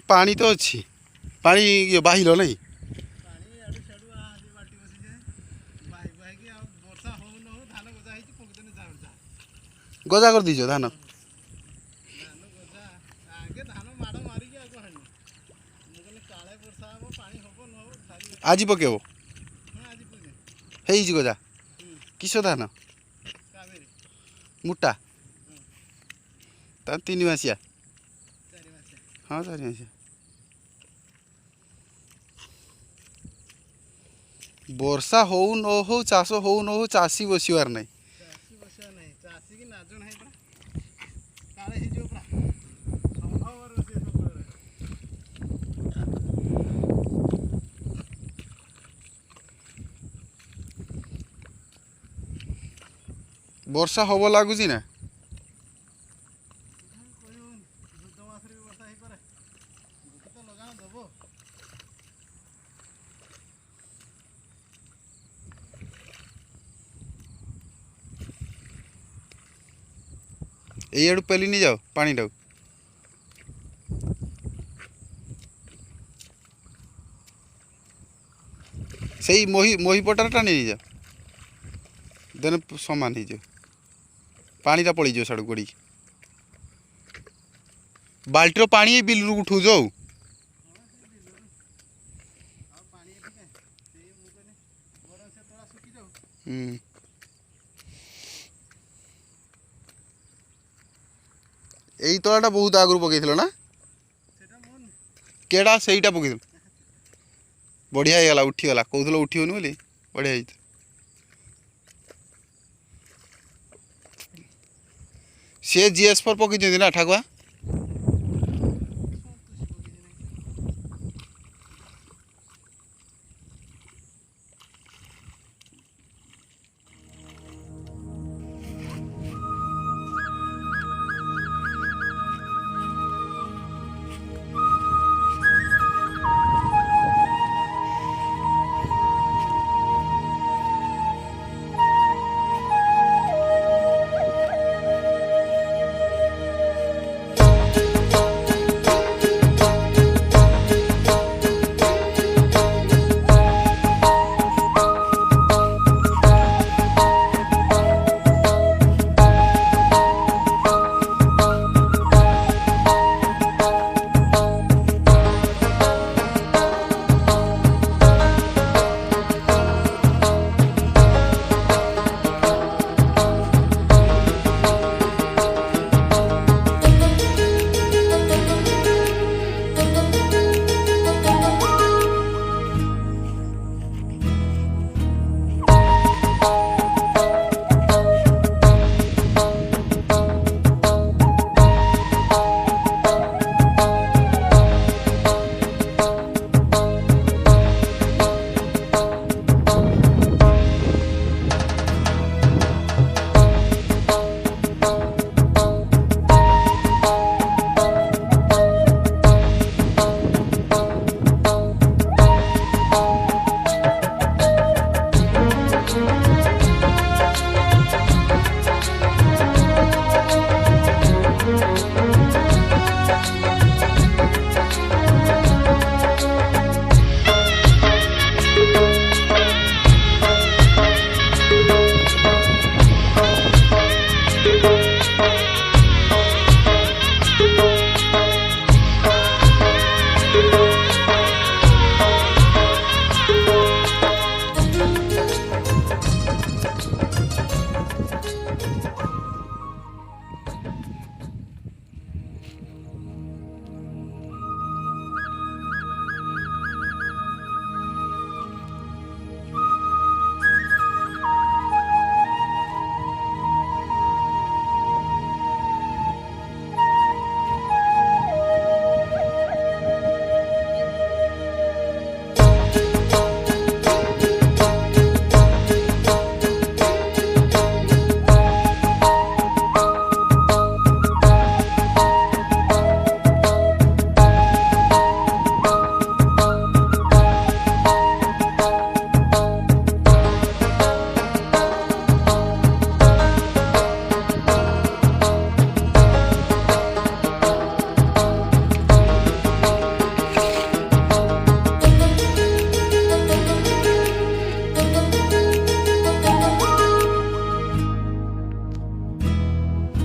पानी तो अच्छी पानी ये बाहिल नहीं गजा कर दीजिए धान आज पकेब है गजा किस धान मुटा तीन मासिया हाँ 4 मासिया वर्षा हो न हो चाष हो न हो चाषी बसवार नहीं वर्षा हब लगुच ना यू पेली नहीं जाओ पानी टाक से मोही पटार टाणी नहीं जाओ देन समान हो जाओ पानीटा पड़ जाओ साड़ू गड़ी बाल्टीर पानी बिल उठू जाओ यही तलाटा बहुत आगु पकई ना केड़ा से पकई बढ़िया गला उठीगला कौन उठन बोली बढ़िया सी GS4 पकई ना ठाकुआ